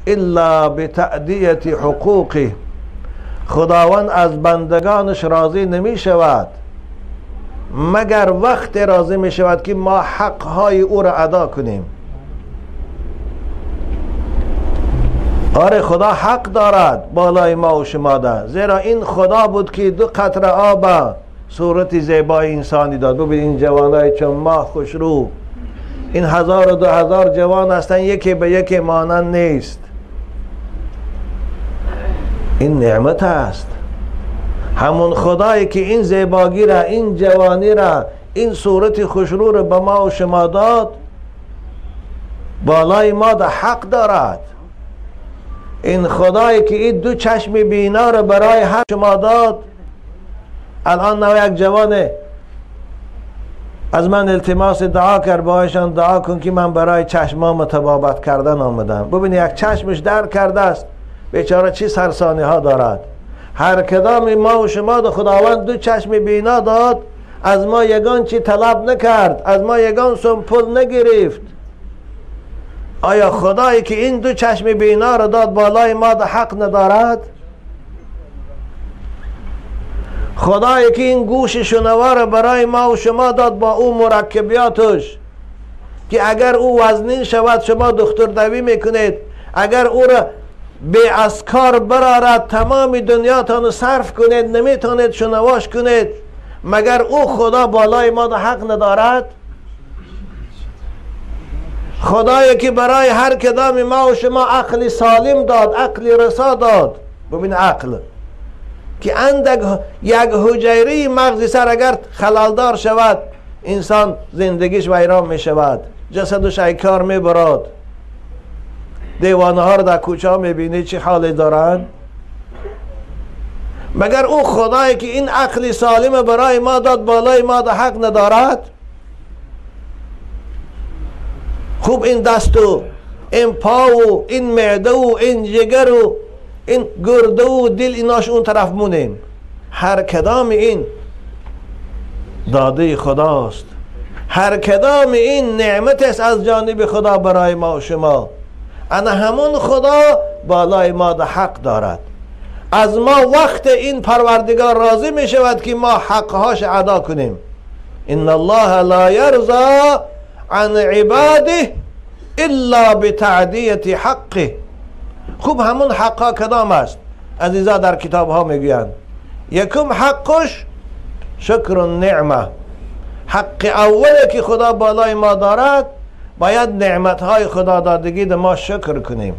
الا بتأدیت حقوقه. خداوند از بندگانش راضی نمی شود مگر وقت راضی می شود که ما حقهای او را ادا کنیم. آره خدا حق دارد بالای ما و شما ده، زیرا این خدا بود که 2 قطره آب صورت زیبای انسانی داد. ببین این جوانای چون ماه خوشرو، این 1000 و 2000 جوان هستن، یکی به یکی مانند نیست. این نعمت است. همون خدایی که این زیباگی را، این جوانی را، این صورت خوشرو را به ما و شما داد، بالای ما ده حق دارد. این خدایی که این 2 چشم بینا را برای هر شما داد. الان نو یک جوانه از من التماس دعا کرد، باهاشان دعا کن که من برای چشمام طبابت کردن آمدم. ببین یک چشمش در کرده است، بیچاره چی سرسانی ها دارد. هر کدام ما و شما ده خداوند 2 چشم بینا داد، از ما یگان چی طلب نکرد، از ما یگان سمپل نگرفت. آیا خدایی که این 2 چشم بینا را داد بالای ما ده حق ندارد؟ خدایی که این گوش شنوا را برای ما و شما داد با او مرکبیاتش، که اگر او وزنین شود شما دکتر دوی میکنید، اگر او را به از کار برارد تمام دنیاتان صرف کنید نمیتونید شنواش کنید، مگر او خدا بالای ما ده حق ندارد؟ خدایی که برای هر کدام ما و شما عقل سالم داد، عقل رسا داد. ببین عقل که اندک یک حجیره مغز سر اگر خلالدار شود انسان زندگیش ویران می شود، جسدش کار می براد. دیوانه ها رو در کوچه ها می بینی چه حالی دارن. مگر او خدایی که این عقل سالم برای ما داد بالای ما ده حق ندارد؟ خوب این دست و این پا و این معده و این جگر و این گرده و دل ایناش اون طرف مونیم. هر کدام این داده خداست، هر کدام این نعمت است از جانب خدا برای ما و شما. انا همون خدا بالای ما ده حق دارد. از ما وقت این پروردگار راضی می شود که ما حقهاش ادا کنیم. ان الله لا یرضى عن عباده الا بتعدیت حقه. خوب همون حقها کدام است؟ عزیزا در کتاب ها میگویند یکم حقش شکر النعمه. حق اولی که خدا بالای ما دارد باید نعمت های خدا دادگی ده ما شکر کنیم.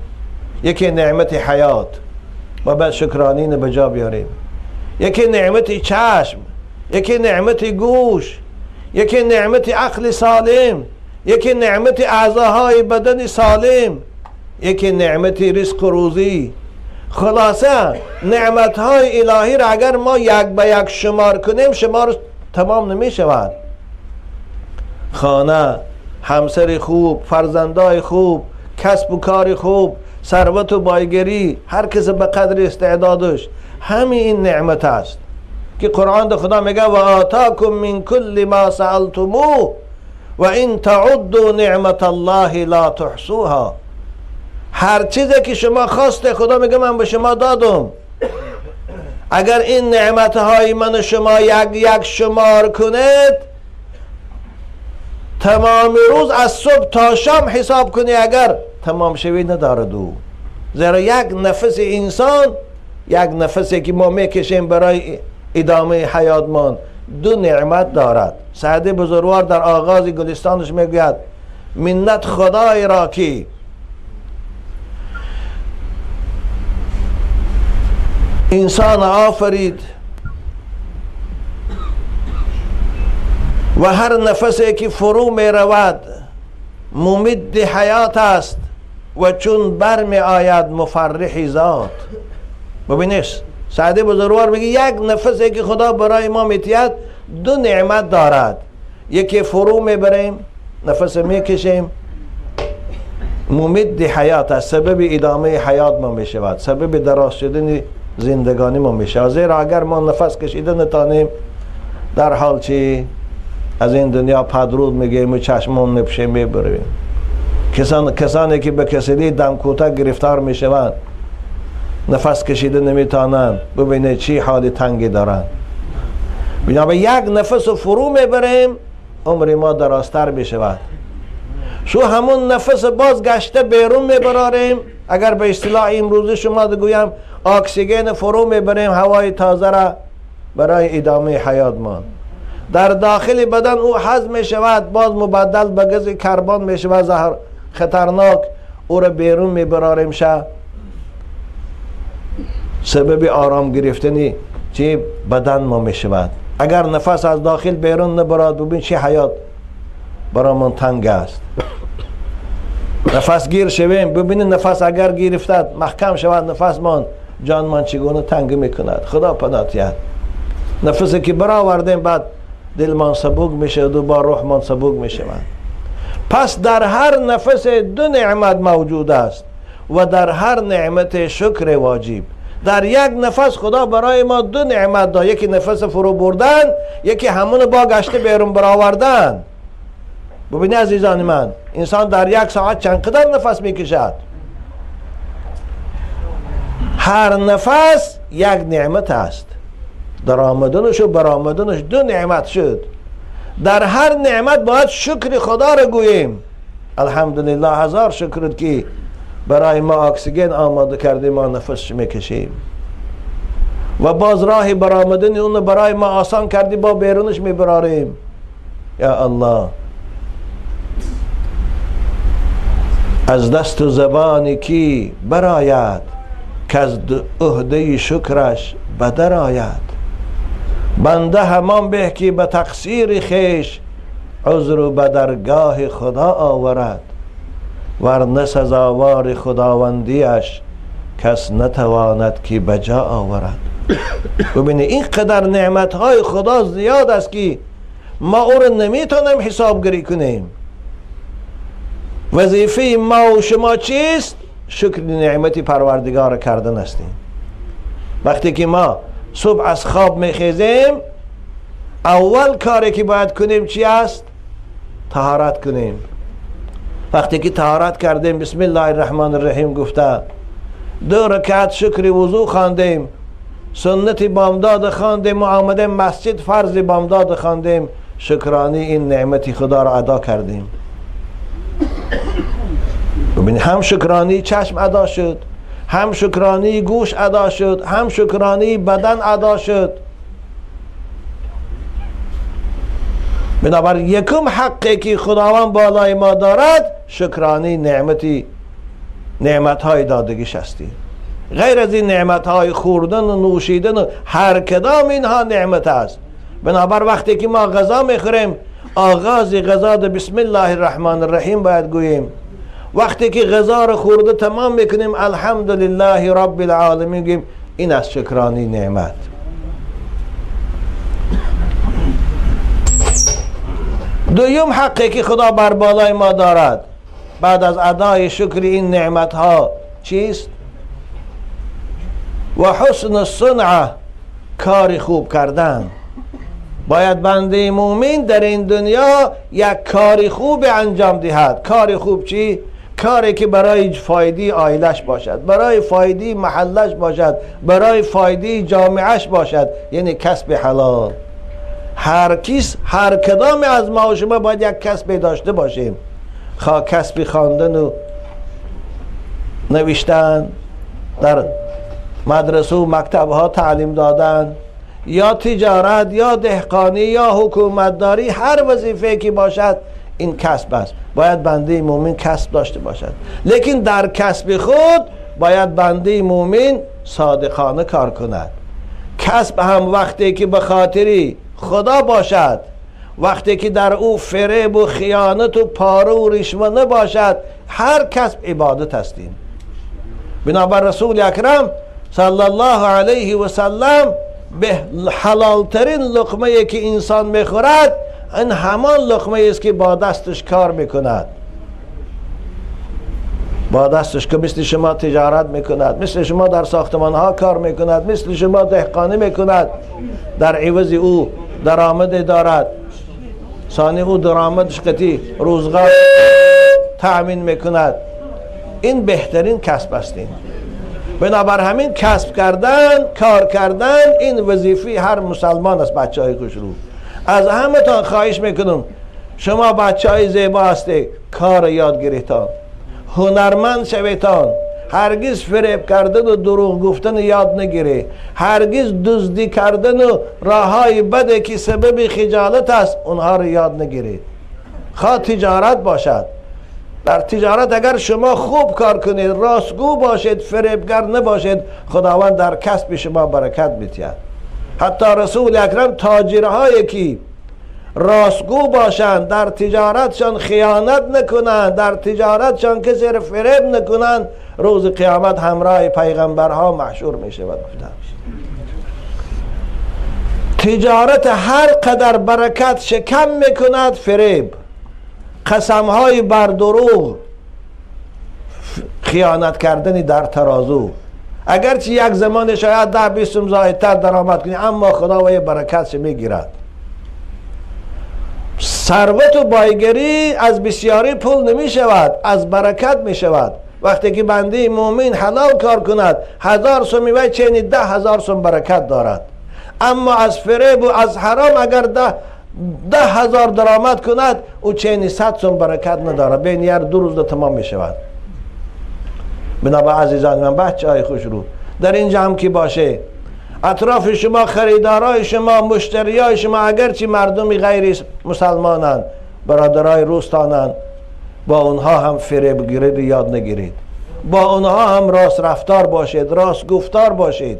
یکی نعمت حیات و بعد شکرانین به جا بیاریم. یکی نعمت چشم، یکی نعمت گوش، یکی نعمت عقل سالم، یکی نعمت اعضاهای بدن سالم، یکی نعمت رزق و روزی. خلاصه نعمت های الهی را اگر ما یک به یک شمار کنیم شمار تمام نمی شود. خانه، همسر خوب، فرزندای خوب، کسب و کار خوب، ثروت و بایگری، هر کس به قدر استعدادش، همین این نعمت است که قرآن ده خدا میگه و آتاکم من کل ما سألتموه و این تعدوا نعمت الله لا تحصوها. هر چیزی که شما خواست خدا میگه من به شما دادم. اگر این نعمتهای من شما یک شمار کنید تمام روز از صبح تا شام حساب کنی اگر تمام شوی نداره دو. زیرا یک نفس انسان، یک نفسی که ما میکشیم برای ادامه حیاتمان 2 نعمت دارد. سعدی بزرگوار در آغاز گلستانش میگوید منت خدای را که انسان آفرید و هر نفسی که فرو می رود ممد حیات است و چون بر می آید مفرح ذات. ببینیش سعدی بزرگوار میگه یک نفسی که خدا برای ما میتید 2 نعمت دارد. یکی فرو میبریم، نفس میکشیم، ممد حیات است، سبب ادامه حیات ما میشود، سبب دراز شدن زندگانی ما میشه. زیرا اگر ما نفس کشیده نتانیم در حال چی از این دنیا پدرود میگیم و چشمون نپشه میبریم کسانی که به کسلی دم کوتاه گرفتار می شوند، نفس کشیده نمیتونند، ببینید چی حال تنگی دارند. بنابراین یک نفس فرو میبریم عمر ما درازتر می شود. شو همون نفس باز گشته بیرون میبراریم. اگر به اصطلاح امروزی شما گویم اکسیژن فرو میبریم، هوای تازه را برای ادامه حیات ما. در داخل بدن او هضم می شود، باز مبدل به گاز کربن می شود، زهر خطرناک. او را بیرون میبراریم شد سبب آرام گرفتنی چی بدن ما می شود. اگر نفس از داخل بیرون نبراد، ببین چی حیات برای من تنگ است. نفس گیر شویم، ببینید نفس اگر گرفتد محکم شود نفس من، جان من چگونه تنگ میکند. خدا پناهتیت. نفسی که برآوردیم بعد دل من سبک میشه، دوباره روح من سبک میشه. پس در هر نفس دو نعمت موجود است و در هر نعمت شکر واجب. در یک نفس خدا برای ما دو نعمت داد، یکی نفس فرو بردن، یکی همون با گشته بیرون برآوردن. ببینید عزیزان من، انسان در یک ساعت چند قدر نفس میکشد؟ هر نفس یک نعمت است. در آمدنش و برآمدنش دو نعمت شد. در هر نعمت باید شکر خدا را گوییم. الحمدلله، هزار شکر که برای ما اکسیژن آماده کردیم، ما نفس میکشیم و باز راه برآمدن اون برای ما آسان کردی، با بیرونش میبراریم. یا الله، از دست و زبانی کی برآید که از عهده شکرش بدر آید. بنده همان به که به تقصیر خیش عذر و به درگاه خدا آورد، ورنه سزاوار خداوندیش کس نتواند که بجا آورد. ببینید این قدر نعمت های خدا زیاد است که ما او رو نمیتونیم حسابگیری کنیم. وظیفه ما و شما چیست؟ شکر نعمت پروردگار کردن هستیم. وقتی که ما صبح از خواب میخیزیم، اول کاری که باید کنیم چی است؟ طهارت کنیم. وقتی که طهارت کردیم، بسم الله الرحمن الرحیم گفته، 2 رکعت شکر وضو خواندیم، سنت بامداد خواندیم و آمدیم مسجد فرض بامداد خواندیم، شکرانی این نعمت خدا را ادا کردیم. ببینید، هم شکرانی چشم ادا شد، هم شکرانی گوش ادا شد، هم شکرانی بدن ادا شد. بنابراین یکم حقی که خداوند بالای ما دارد شکرانی نعمت های دادگیش هستی. غیر از این نعمت های خوردن و نوشیدن و هر کدام اینها نعمت است. بنابراین وقتی که ما غذا میخوریم، آغاز غذا ده بسم الله الرحمن الرحیم باید گوییم. وقتی که غذا رو خورده تمام میکنیم، الحمدلله رب العالمین گوییم. این از شکرانی نعمت. دویم حقی که خدا بر بالای ما دارد بعد از ادای شکر این نعمت ها چیست؟ و حسن الصنعه، کار خوب کردن. باید بنده مومن در این دنیا یک کار خوب انجام دهد. کار خوب چی؟ کاری که برای فایده عائلش باشد، برای فایده محلش باشد، برای فایده جامعهش باشد، یعنی کسب حلال. هر کدام از ما و شما باید یک کسب داشته باشیم، خواه کسب خواندن و نوشتن، در مدرسه و مکتب ها تعلیم دادن، یا تجارت، یا دهقانی، یا حکومتداری، هر وظیفه که باشد این کسب است. باید بنده مومن کسب داشته باشد. لیکن در کسب خود باید بنده مومن صادقانه کار کند. کسب هم وقتی که به خاطری خدا باشد، وقتی که در او فریب و خیانت و پاره و رشوه نباشد، هر کسب عبادت هستیم. بنابر رسول اکرم صلی الله علیه و سلم به حلالترین لقمه که انسان میخورد این همان لقمه است که با دستش کار میکند. با دستش که مثل شما تجارت میکند، مثل شما در ساختمان ها کار میکند، مثل شما دهقانی میکند، در عوض او درآمد دارد. ثانی او درآمدش قطعی روزگار تأمین میکند. این بهترین کسب است. بنابر همین کسب کردن، کار کردن، این وظیفه هر مسلمان است. بچه های خوشرو، از همه تان خواهش میکنم شما بچه های زیبا هستی، کار یاد گیریتان، هنرمند شویتان، هرگز فریب کردن و دروغ گفتن یاد نگیری، هرگز دزدی کردن و راههای بده که سبب خجالت است اونها رو یاد نگیرید. خواه تجارت باشد، در تجارت اگر شما خوب کار کنید، راستگو باشید، فریبگر نباشید، خداوند در کسب شما برکت می‌دهد. حتی رسول اکرم تاجرهایی که راستگو باشند، در تجارتشان خیانت نکنند، در تجارتشان کسی را فریب نکنند، روز قیامت همراه پیغمبرها محشور می شود. تجارت هر قدر برکت شکم میکند، فریب، قسمهای بر دروغ، خیانت کردنی در ترازو، اگرچه یک زمان شاید 10-20 زایدتر درآمد کنی، اما خدا و برکتش میگیرد. ثروت و بایگری از بسیاری پول نمی شود، از برکت می شود. وقتی که بنده مومن حلال کار کند، 1000 سوم و چینی 10,000 سوم برکت دارد. اما از فریب و از حرام اگر 10,000 درآمد کند، او چینی 100 سوم برکت ندارد، بین یک 2 روز تمام می شود. بنابراین عزیزان من، بچه های خوش رو در این جمع که باشه، اطراف شما خریدارای شما، مشتریای شما اگرچه مردمی غیر مسلمانند، برادرای روستانند، با اونها هم فریب گیری یاد نگیرید، با اونها هم راست رفتار باشید، راست گفتار باشید.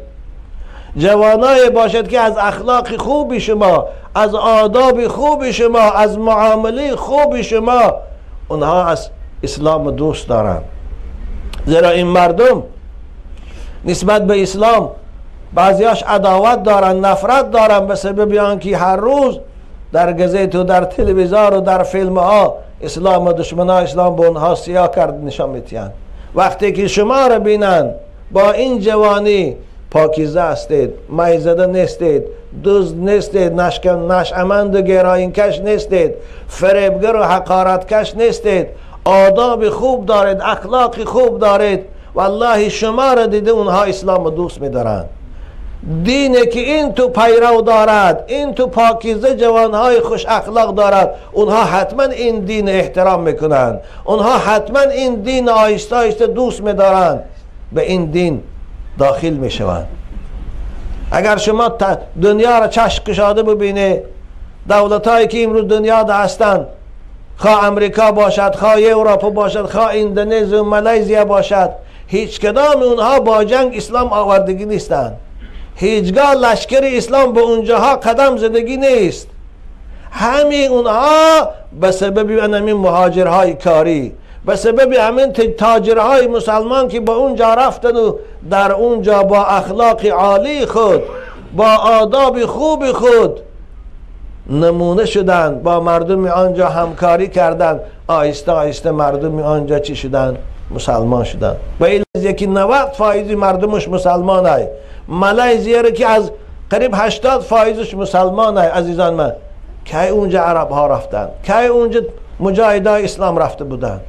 جوانای باشد که از اخلاق خوب شما، از آداب خوب شما، از معامله خوب شما، اونها از اسلام دوست دارند. زیرا این مردم نسبت به اسلام بعضیاش عداوت دارن، نفرت دارن، به سبب آنکه هر روز در گزیت و در تلویزیون و در فیلم ها اسلام و دشمنان اسلام به اونها سیاه کرد نشان میتین. وقتی که شما را بینن با این جوانی پاکیزه هستید، میزده نیستید، دزد نیستید، نشأمند و گراین کش نیستید، فریبگر و حقارت کش نیستید، آداب خوب دارید، اخلاق خوب دارید، والله شما را دیده اونها اسلام دوست می‌دارند. دینی که این تو پیرو دارد، این تو پاکیزه جوانهای خوش اخلاق دارد، اونها حتما این دین احترام میکنند، اونها حتما این دین آهسته آهسته دوست می‌دارند، به این دین داخل میشوند. اگر شما دنیا را چشم گشاده ببینید، دولتایی که امروز دنیا ده هستند، خواه امریکا باشد، خواه اروپا باشد، خواه اندونزی و مالزیا باشد، هیچ کدام اونها با جنگ اسلام آوردگی نیستند. هیچگاه لشکر اسلام به اونجاها قدم زدگی نیست. همین اونها به سبب همین مهاجرهای کاری، به سبب همین تاجرهای مسلمان که با اونجا رفتن و در اونجا با اخلاق عالی خود، با آداب خوب خود نمونه شدن، با مردم آنجا همکاری کردن، آهسته آهسته مردم آنجا چی شدن؟ مسلمان شدن. و این یکی 90% مردمش مسلمان های. مالزیا را که از قریب 80% مسلمان های. عزیزان من، که اونجا عرب ها رفتن، که اونجا مجاهدای اسلام رفته بودن،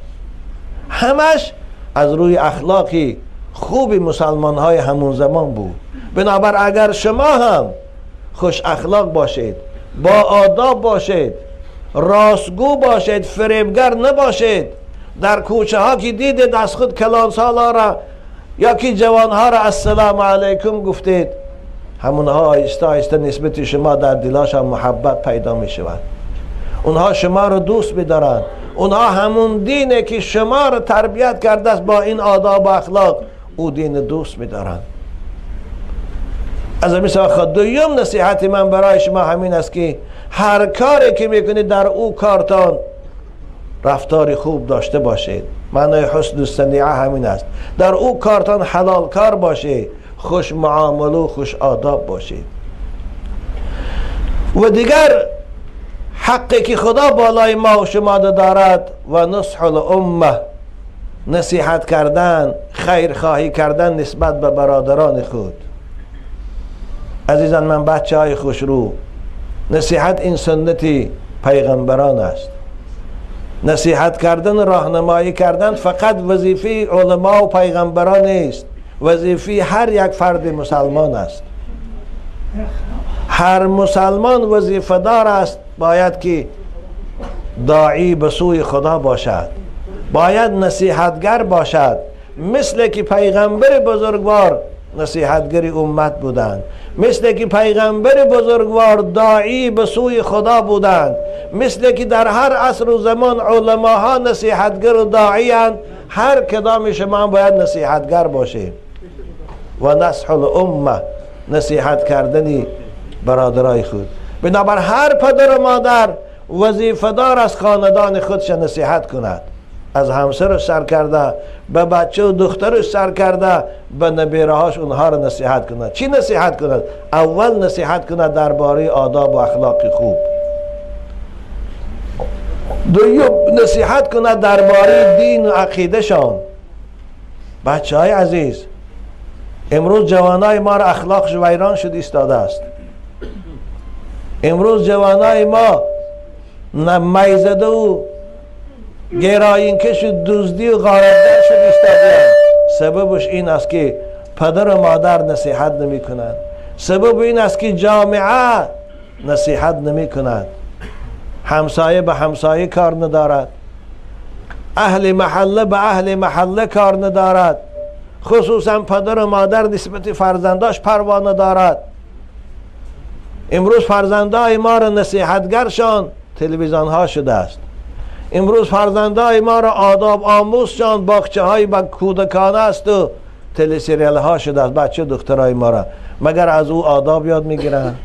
همش از روی اخلاقی خوب مسلمان های همون زمان بود. بنابر اگر شما هم خوش اخلاق باشید، با آداب باشید، راستگو باشید، فریبگر نباشید، در کوچه ها که دیدید از خود کلان سالا را یا که جوان ها را السلام علیکم گفتید، همونها آهسته آهسته نسبت شما در دلاش هم محبت پیدا می شود. اونها شما را دوست می‌دارند. اونها همون دینه که شما را تربیت کرده است با این آداب و اخلاق، او دین دوست می‌دارند. از مثلا خود دویم نصیحت من برای شما همین است که هر کاری که میکنید در او کارتان رفتار خوب داشته باشید. معنای حسن الصنیعه همین است. در او کارتان حلال کار باشید، خوش معامله و خوش آداب باشید. و دیگر حقی که خدا بالای ما و شما دارد و نصح الامه، نصیحت کردن، خیرخواهی کردن نسبت به برادران خود. عزیزان من، بچه های خوش رو، نصیحت این سنت پیغمبران است. نصیحت کردن، راهنمایی کردن فقط وظیفه علما و پیغمبران نیست، وظیفه هر یک فرد مسلمان است. هر مسلمان وظیفه دار است باید که داعی به سوی خدا باشد، باید نصیحتگر باشد، مثل که پیغمبر بزرگوار نصیحتگر امت بودند، مثل که پیغمبر بزرگوار داعی به سوی خدا بودند، مثل که در هر عصر و زمان علماها نصیحتگر و داعی اند. هر کدام شما باید نصیحتگر باشیم و نصح الامه، نصیحت کردنی برادرای خود. بنابر هر پدر و مادر وظیفه دار از خاندان خودش نصیحت کند، از همسرش سر کرده، به بچه و دخترش سر کرده، به نبیرهاش اونها رو نصیحت کند. چی نصیحت کند؟ اول نصیحت کند درباره آداب و اخلاق خوب، دوم نصیحت کند درباره دین و عقیده شان. بچه های عزیز، امروز جوانای ما را اخلاقش ویران شد ایستاده است. امروز جوانای ما میزده و گراین کش و دزدی و غارتگر شد ایستاده. سببش این است که پدر و مادر نصیحت نمی کنند، سبب این است که جامعه نصیحت نمی کند، همسایه به همسایه کار ندارد، اهل محله به اهل محله کار ندارد، خصوصا پدر و مادر نسبت فرزنداش پروا ندارد. امروز فرزندای ما را نصیحتگرشان تلویزیون ها شده است. امروز فرزندای ما را آداب آموزشان باغچه های با کودکانه است و تلسریال ها شده است. بچه دخترای ما را مگر از او آداب یاد میگیرند؟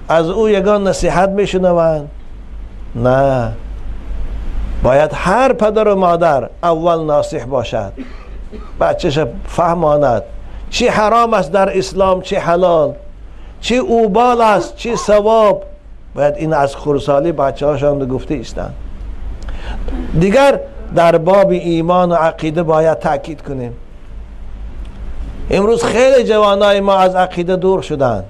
از او یگان نصیحت میشنوند؟ نه، باید هر پدر و مادر اول ناصح باشد، بچهش فهماند چی حرام است در اسلام، چی حلال، چی اوبال است، چی ثواب. باید این از خردسالی بچه هاشان گفته ایستند. دیگر در باب ایمان و عقیده باید تأکید کنیم. امروز خیلی جوانای ما از عقیده دور شدند.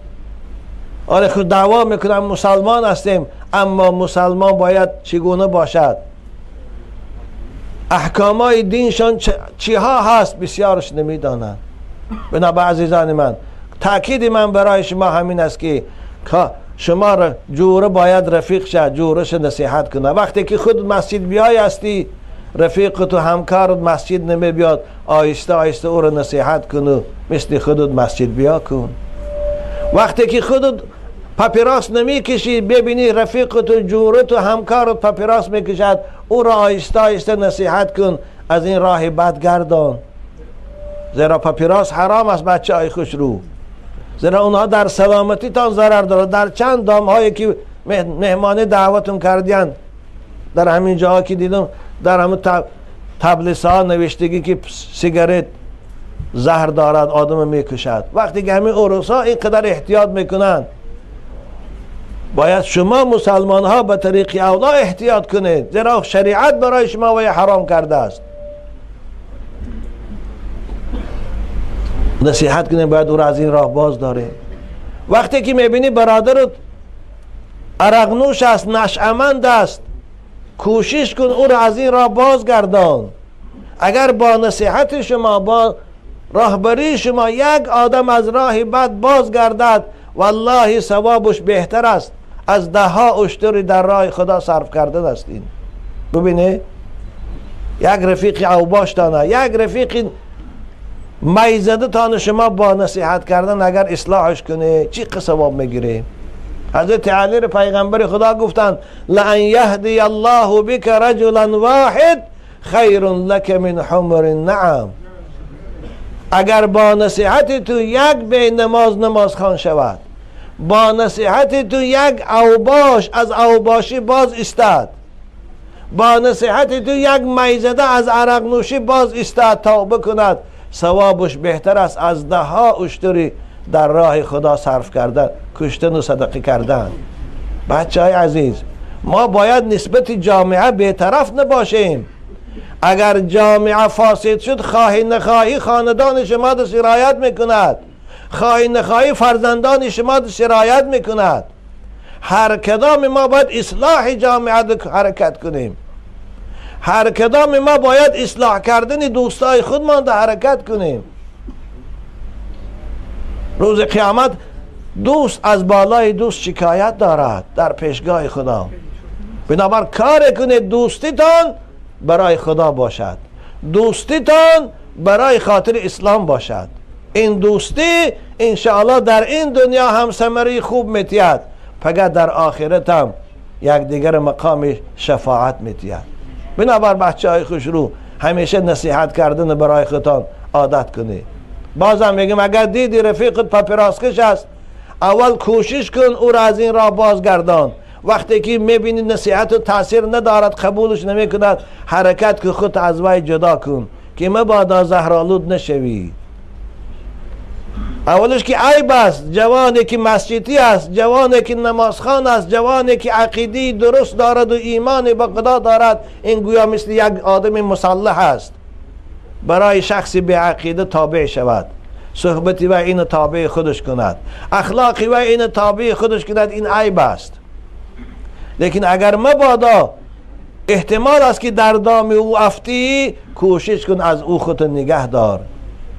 آره خود دعوا میکنن مسلمان هستیم، اما مسلمان باید چگونه باشد؟ احکامای دینشان چی ها هست بسیارش نمیدانند. بنابراین عزیزان من، تأکید من برای شما همین است که شما را جوره باید رفیق شد، جورش نصیحت کنه. وقتی که خود مسجد بیای هستی، رفیق تو همکار مسجد نمی بیاد، آیسته آیسته او را نصیحت کنو، مثل خودت مسجد بیا کن. وقتی که خودت پاپیراس نمی کشی، ببینی رفیق تو جوره تو همکار پاپیراس می کشد، او را آیسته آیسته نصیحت کن، از این راه بد گردان. زیرا پاپیراس حرام است بچه های خوش رو، زیرا اونها در سلامتی تان ضرر دارد. در چند دام هایی که مهمانی دعوتون کردین، در همین جاها که دیدم در همون تبلیس ها نوشتگی که سیگارت زهر دارد، آدم میکشد. وقتی که همین عروس ها اینقدر احتیاط میکنند، باید شما مسلمان ها به طریق اولا احتیاط کنید، زیرا شریعت برای شما وی حرام کرده است. نصیحت کنیم، باید او را از این راه باز داریم. وقتی که میبینی برادرت عرقنوش است، نشأمند است، کوشش کن او را از این راه بازگردان. اگر با نصیحت شما، با راهبری شما یک آدم از راه بد بازگردد، والله ثوابش بهتر است از 10 اشتری در راه خدا صرف کردن است. این ببینه یک رفیق اوباش تانه، یک رفیق میزده تان شما با نصیحت کردن اگر اصلاحش کنه چی ثواب میگیره؟ حضرت علی پیغمبر خدا گفتند لئن یهدی الله بک رجلا واحد خیر لک من حمر النعم. اگر با نصیحت تو یک به نماز خوان شود، با نصیحت تو یک اوباش از اوباشی باز استاد، با نصیحت تو یک میزده از عرق نوشی باز استاد، توبه کند، ثوابش بهتر است از 10 اشتری در راه خدا صرف کردن، کشتن و صدقه کردن. بچه های عزیز، ما باید نسبت جامعه بی‌طرف نباشیم. اگر جامعه فاسد شد، خواهی نخواهی خاندان شما را سرایت میکند، خواهی نخواهی فرزندان شما را سرایت میکند. هر کدام ما باید اصلاح جامعه حرکت کنیم. هر کدام ما باید اصلاح کردن دوستای خودمان در حرکت کنیم. روز قیامت دوست از بالای دوست شکایت دارد در پیشگاه خدا. بنابر کار کنید دوستیتان برای خدا باشد، دوستیتان برای خاطر اسلام باشد. این دوستی انشاءالله در این دنیا هم ثمره خوب میتید، فقط در آخرت هم یک دیگر مقام شفاعت میتید. بنابر بچه های خوشرو همیشه نصیحت کردن برای خودتان عادت کنید. بازم میگم اگر دیدی رفیقت پاپراسکش است، اول کوشش کن او را از این راه بازگردان. وقتی که میبینی نصیحت و تاثیر ندارد، قبولش نمیکند، حرکت که خود از وی جدا کن که مبادا زهرآلود نشوی. اولش که عیب است، جوانی که مسجدی است، جوانی که نمازخوان است، جوانی که عقیدی درست دارد و ایمان به خدا دارد، این گویا مثل یک آدم مسلح است، برای شخصی به عقیده تابع شود، صحبتی و این تابع خودش کند، اخلاقی و این تابع خودش کند، این عیب است. لیکن اگر مبادا احتمال است که در دام او افتی، کوشش کن از او خود نگه دار.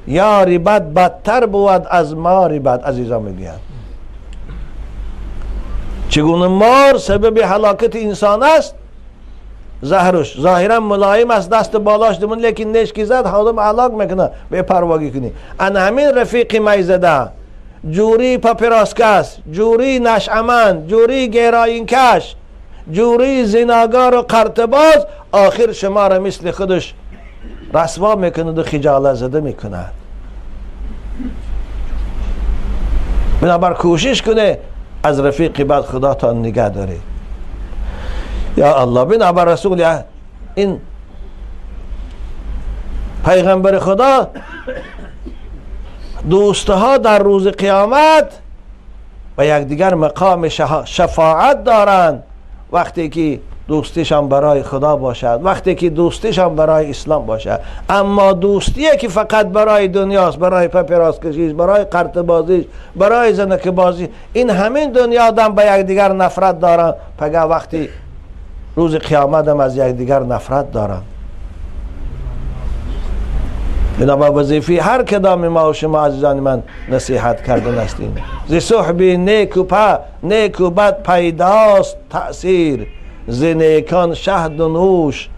یاری بد بدتر بود از ماری بد. عزیزان میگوید چگونه مار سبب هلاکت انسان است، زهرش ظاهرا ملایم است، دست بالاش دمون، لیکن نشکی زد آدم هلاک میکنه. به پرواگی کنی. ان همین رفیق میزده، جوری پاپراسکس، جوری نشعمند، جوری گیراین کش، جوری زناگار و قرطباز، آخر شما را مثل خودش رسوا میکند و خجالت زده میکند. بنابر کوشش کنه از رفیق بد خدا تا نگه داره. یا الله. بنابر رسول این پیغمبر خدا دوستها در روز قیامت و یک دیگر مقام شفاعت دارند وقتی که دوستیشان برای خدا باشد، وقتی که دوستیشان برای اسلام باشد. اما دوستیه که فقط برای دنیاست، برای پپراس کشیش، برای قرط بازیش، برای زنک بازی، این همین دنیا دم به یک دیگر نفرت دارن، فقط وقتی روز قیامت هم از یک دیگر نفرت دارن. بنابر وظیفه هر کدام ما و شما عزیزان من نصیحت کردن هستیم. ز صحبی نیک و بد پیداست تأثیر، ز نیکان شهد و نوش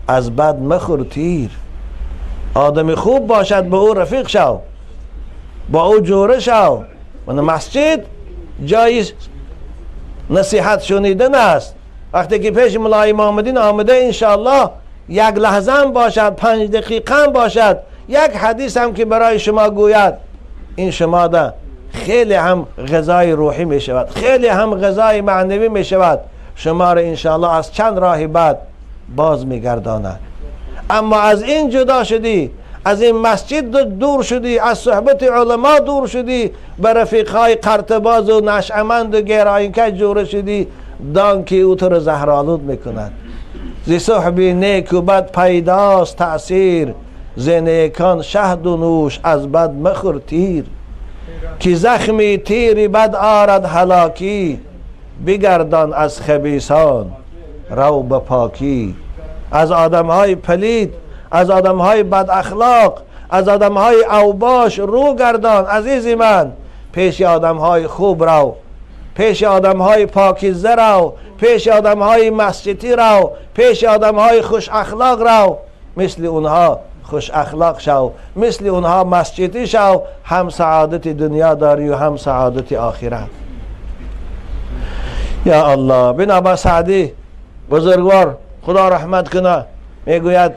از بد مخور تیر. آدم خوب باشد با او رفیق شو، با او جوره شو. من مسجد جای نصیحت شنیدن است. وقتی که پیش ملای محمدین آمده انشاءالله یک لحظه هم باشد، 5 دقیقه هم باشد، یک حدیث هم که برای شما گوید، این شما ده خیلی هم غذای روحی می شود، خیلی هم غذای معنوی می شود، شما را انشاءالله از چند راه بعد باز می گرداند. اما از این جدا شدی، از این مسجد دور شدی، از صحبت علما دور شدی، به رفیقهای قرطباز و نشعمند و گیراینکش جوره شدی، دان که او تو را زهرآلود می کند. ز صحبی نیک و بد پیداست تأثیر، ز نیکان شهد و نوش از بد مخور تیر. که زخمی تیری بد آرد هلاکی، بگردان از خبیثان رو به پاکی. از آدمهای پلید، از آدمهای بد اخلاق، از آدمهای اوباش رو گردان عزیزی من، پیش آدمهای خوب رو، پیش آدمهای پاکیزه رو، پیش آدمهای مسجدی رو، پیش آدمهای خوش اخلاق رو. مثل اونها خوش اخلاق شو، مثل اونها مسجدی شو، هم سعادت دنیا داری و هم سعادت آخرت. یا الله. بنابر سعدی بزرگوار خدا رحمت کنه میگوید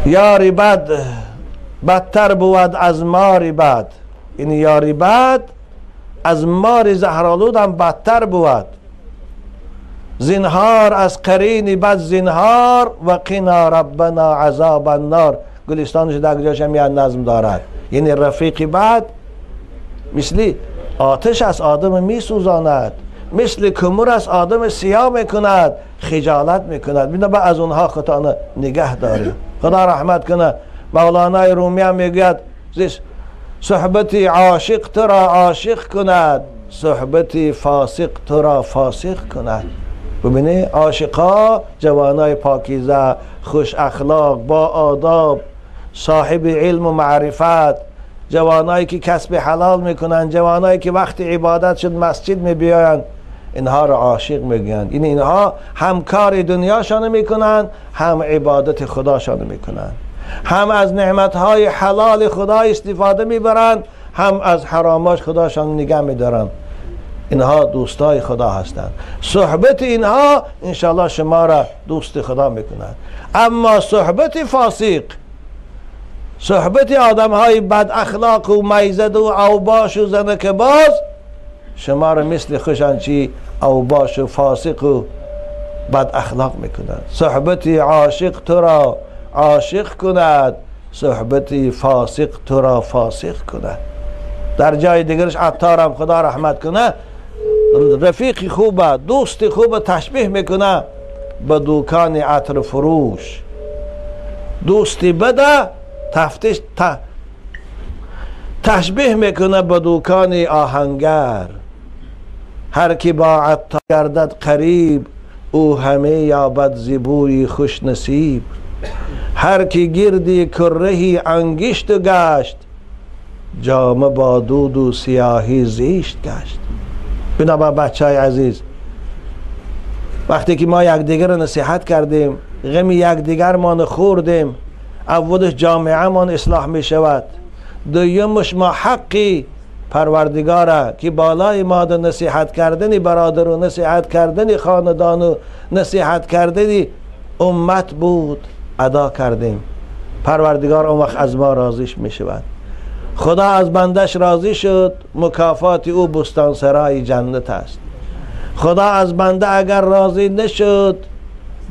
یاری بد بدتر بود از ماری بد. این یاری بد از مار زهرآلود هم بدتر بود. زنهار از قرین بد زنهار، و قنا ربنا عذاب النار. گلستانش در کجاش هم یه نظم دارد. یعنی رفیق بد مثل آتش از آدم می سوزاند، مثل کمر از آدم سیاه میکند، خجالت میکند. بنابراین از اونها خودتان نگه دارید. خدا رحمت کنه. مولانا رومی هم میگوید صحبت عاشق تو را عاشق کند، صحبت فاسق تو را فاسق کند. ببینی عاشقا جوانای پاکیزه، خوش اخلاق، با آداب، صاحب علم و معرفت، جوانایی که کسب حلال میکنن، جوانایی که وقت عبادت شد مسجد میبیاین، اینها را عاشق میگن. یعنی اینها هم کار دنیاشان میکنن، هم عبادت خداشان میکنن، هم از نعمتهای حلال خدا استفاده میبرن، هم از حراماش خداشان نگه میدارن. اینها دوستای خدا هستند. صحبت اینها انشاءالله شما را دوست خدا میکنند. اما صحبت فاسق، صحبت آدم های بد اخلاق و میزد و اوباش و زنک باز، شما را مثل خشنچی اوباش و فاسق و بد اخلاق میکنند. صحبت عاشق تو را عاشق کند، صحبت فاسق تو را فاسق کند. در جای دیگرش عطارم خدا رحمت کنه، رفیق خوبه، دوست خوبه تشبیه میکنه به دکان عطر فروش. دوستی بده تشبیه میکنه به دکان آهنگر. هر کی با عطار گردد قریب، او همه یابد زیبوی خوش نصیب. هر کی گردی کرهی انگشت گشت، جامه با دود و سیاهی زیشت گشت. بنابر بچه های عزیز، وقتی که ما یکدیگر را نصیحت کردیم، غم یکدیگر ما خوردیم، اولش جامعه ما اصلاح می شود، دویمش ما حقی پروردگاره که بالای ما در نصیحت کردن برادر و نصیحت کردن خاندان و نصیحت کردن امت بود ادا کردیم. پروردگار اون وقت از ما راضیش می شود. خدا از بندش راضی شد، مکافات او بستانسرای جنت است. خدا از بنده اگر راضی نشد،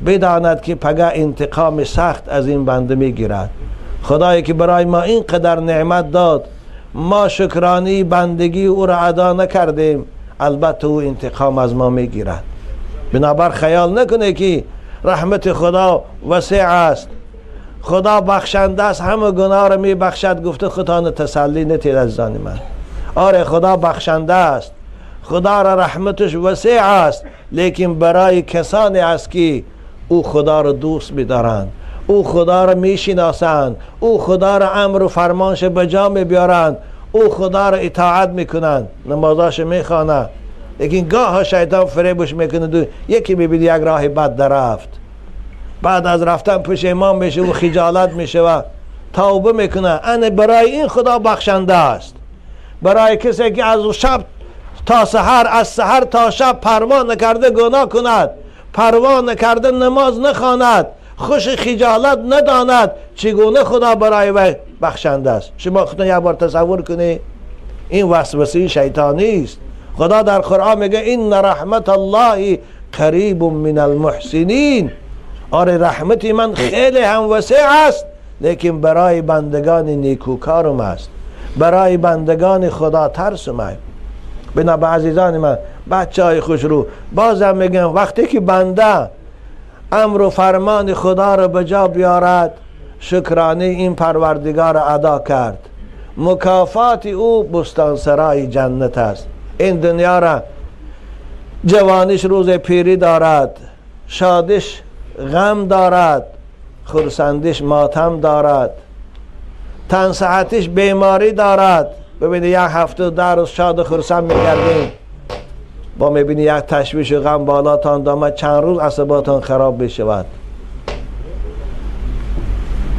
بداند که پگه انتقام سخت از این بنده میگیرد. خدایی که برای ما اینقدر نعمت داد، ما شکرانی بندگی او را ادا نکردیم، البته او انتقام از ما میگیرد. بنابر خیال نکنه که رحمت خدا وسیع است، خدا بخشنده است، همه گناه را می بخشد. گفته خدا تسلی نتید از زان من. آره خدا بخشنده است، خدا را رحمتش وسیع است، لیکن برای کسانی است که او خدا را دوست می‌دارند، او خدا را میشناسند، او خدا را امر و فرمانش به جا میبیارند، او خدا را اطاعت میکنند، نمازاش میخوانند، لیکن گاه شیطان فریبش میکنه، یکی میبینی یک راه بد درفت، بعد از رفتن پشیمان میشه و خجالت میشه و توبه میکنه. انه برای این خدا بخشنده است. برای کسی که از شب تا سحر، از سحر تا شب پروا نکرده گناه کند، پروا نکرده نماز نخواند، خوش خجالت نداند، چگونه خدا برای وی بخشنده است؟ شما خودتون یک بار تصور کنید. این وسوسه شیطانی است. خدا در قرآن میگه این رحمت الله قریب من المحسنین. آره رحمت من خیلی هم وسیع است، لیکن برای بندگان نیکوکارم است، برای بندگان خدا ترسم است. بنابر عزیزان من، بچه های خوشرو، بازم میگم وقتی که بنده امر و فرمان خدا را به جا بیارد، شکرانه این پروردگار ادا کرد، مکافات او بستانسرای جنت است. این دنیا را جوانیش روز پیری دارد، شادش غم دارد، خرسندش ماتم دارد، تن صحتش بیماری دارد. ببینی یک هفته در روز شاد و خرسند میگردیم، با میبینی یک تشویش و غم بالاتان دامد، چند روز عصباتان خراب بشود.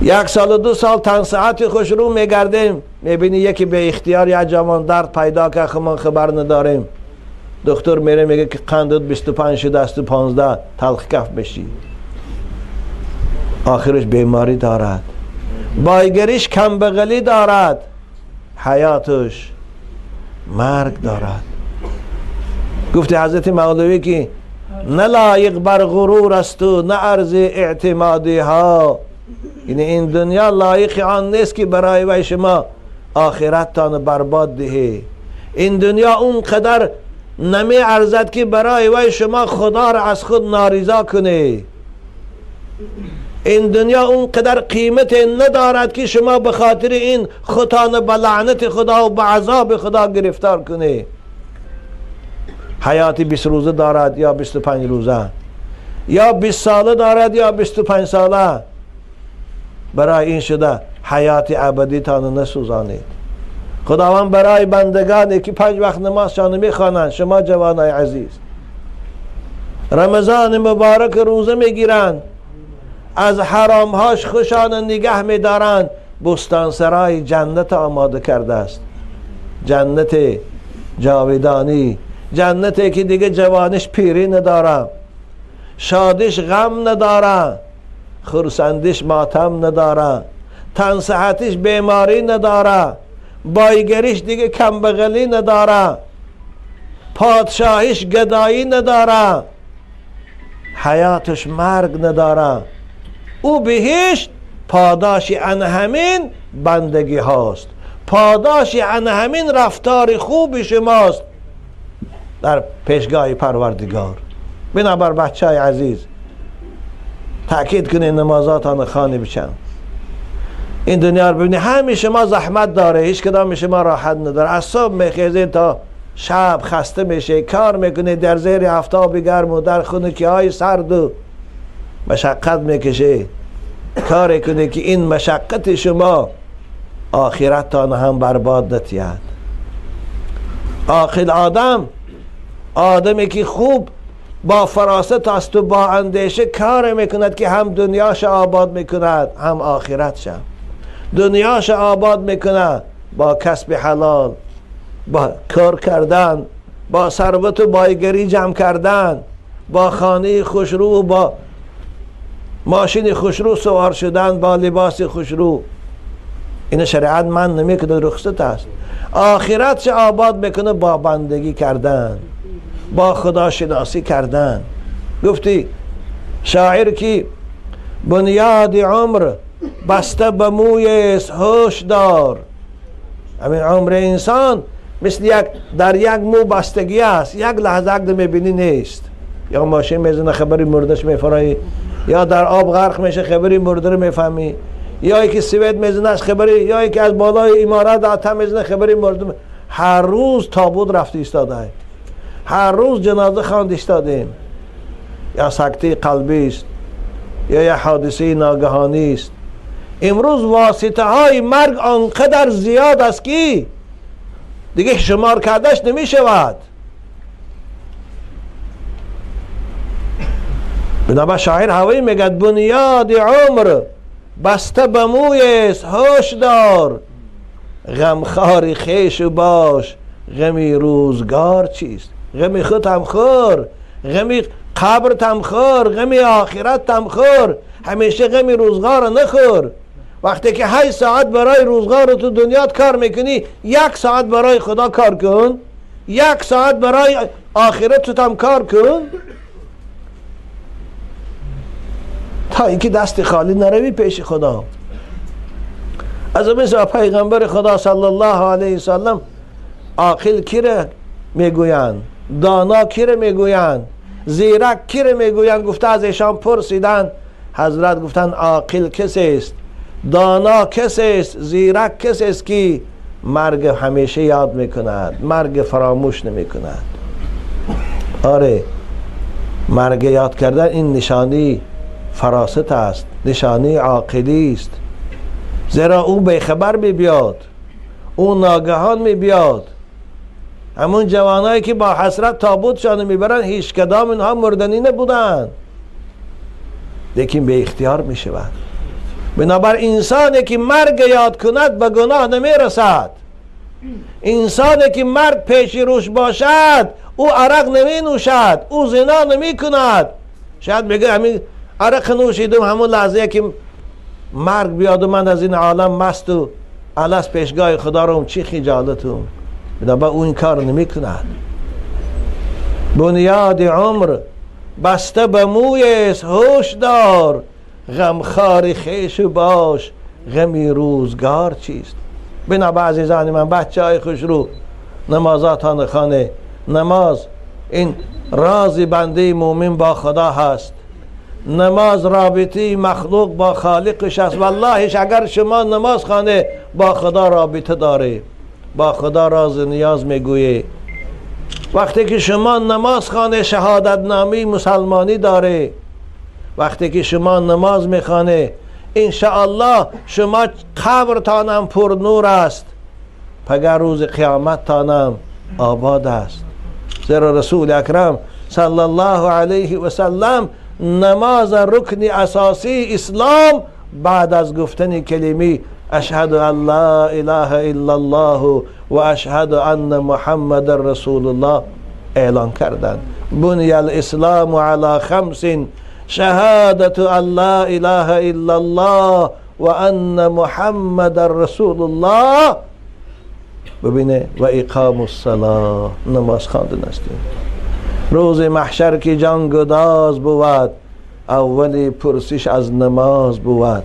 یک سال و 2 سال تن صحت خوش رو میگردیم، میبینی یکی به اختیار یک جوان درد پیدا که خمان خبر نداریم، دکتر میره میگه که قندت 25 شده 15 تلخ کف بشی، آخرش بیماری دارد، بایگریش کمبغلی دارد، حیاتش مرگ دارد. گفته حضرت مولوی که نه لایق بر غرور است و نه عرض اعتمادی ها، یعنی این دنیا لایق آن نیست که برای وی شما آخرت تان برباد دهی. این دنیا اون قدر نمی ارزد که برای وی شما خدا را از خود ناریضا کنی. این دنیا اون قدر قیمت ندارد که شما به خاطر این خطانه به لعنت خدا و به عذاب خدا گرفتار کنی. حیاتی 20 روزه دارد یا 25 روزه، یا 20 ساله دارد یا 25 ساله. برای این شده حیات ابدی تان نسوزانید. خداوند برای بندگانی که 5 وقت نمازشان میخوانند، شما جوانای عزیز رمضان مبارک روزه میگیرند، از حرامهاش خوشان نگه میدارند، بستانسرای جنت آماده کرده است. جنت جاودانی، جنتی که دیگه جوانش پیری نداره، شادش غم نداره، خرسندش ماتم نداره، تنصحتش بیماری نداره، بایگریش دیگه کمبغلی نداره، پادشاهیش گدایی نداره، حیاتش مرگ نداره. او بهشت پاداشی ان همین بندگی هاست، پاداشی ان همین رفتار خوب شماست در پیشگاه پروردگار. بنابر بچه های عزیز تأکید کنید نمازاتان خانه بشن. این دنیا رو ببینید همه شما زحمت داره، هیچ کدام شما راحت نداره. از صبح میخیزید تا شب خسته میشه، کار میکنید در زیر آفتاب گرم و در خنکی های سرد و مشقت میکشه، کار کنید که این مشقت شما آخرتتان هم برباد نتید. عاقل آدمی که خوب با فراست است و با اندیشه کار میکند که هم دنیاش آباد میکند هم آخرتش. دنیاش آباد میکند با کسب حلال، با کار کردن، با ثروت و بایگری جمع کردن، با خانه خوشرو، با ماشین خوشرو سوار شدن، با لباس خوشرو. این شریعت من نمیکنه، رخصت است. آخرتش آباد میکنه با بندگی کردن، با خدا شناسی کردن. گفتی شاعر کی بنیاد عمر بسته به موی هوش دار. همین عمر انسان مثل در یک مو بستگی است، یک لحظه عقد میبینی نیست. یا ماشین میزنه خبری مردش میفرایی، یا در آب غرق میشه خبری مرده رو میفهمی، یا یکی سوید میزنه از خبری، یا یکی از بالای امارات آتش میزنه خبری مرده. هر روز تابوت رفته ایستاده، هر روز جنازه خواند ایستادیم. یا سکته قلبی است، یا یک حادثه ناگهانی است. امروز واسطه های مرگ آنقدر زیاد است که دیگه شمار کردش نمی شود. بنابر شاعر هوایی میگد بنیاد عمر بسته به موی هوش دار، غمخوار خویش باش غمی روزگار چیست. غمی خود هم خور، غمی قبر هم خور، غمی آخرت هم خور، همیشه غمی روزگار نخور. وقتی که 8 ساعت برای روزگار تو دنیا کار میکنی، 1 ساعت برای خدا کار کن، 1 ساعت برای آخرت هم کار کن، تا اینکه دست خالی نروی پیش خدا. از مثل پیغمبر خدا صلی الله علیه وسلم عاقل کی را میگویند، دانا کی را میگویند، زیرک کی را میگویند؟ گفته از ایشان پرسیدند، حضرت گفتند عاقل کسی است، دانا کسی است، زیرک کسی است که مرگ همیشه یاد میکند، مرگ فراموش نمیکند. آره، مرگ یاد کردن این نشانی فراست است، نشانی عاقلی است. زیرا او بیخبر می بیاد، او ناگهان می بیاد. همون جوانایی که با حسرت تابوتشان میبرن هیچ کدام اینها مردنی نبودن، لیکن به اختیار می شود. بنابر انسانی که مرگ یاد کند به گناه نمی رسد. انسانی که مرگ پیش روش باشد او عرق نمی نوشد، او زنا نمی کند. شاید بگه همین عرق نوشیدم همون لحظه که مرگ بیاد و من از این عالم مست و الست پیشگاه خدا روم، چی خجالتم. بنابر او این کار نمی کند. بنیاد عمر بسته به موی هوش دار، غمخوار خویش باش غمی روزگار چیست. بنابر عزیزان من، بچه های خوش رو، نمازاتان خانه. نماز این راز بنده مومن با خدا هست. نماز رابطه مخلوق با خالقش است. واللهش اگر شما نماز خانه با خدا رابطه داره، با خدا راز نیاز میگویه، وقتی که شما نماز خانه شهادت نامی مسلمانی داره، وقتی که شما نماز میخوانه انشاءالله شما قبرتانم پر نور است، پگر روز قیامت تانم آباد است. زیرا رسول اکرم صلی الله علیه و سلم نماز رکن اساسی اسلام بعد از گفتن کلمه اشهد ان لا اله الا الله و اشهد ان محمد رسول الله اعلان کردند. بنی الاسلام علی خمس شهادت ان لا اله الا الله و ان محمد رسول الله، ببینه، و اقام الصلاه، نماز خواندن است. روز محشر که جان گداز بود اولی پرسش از نماز بود،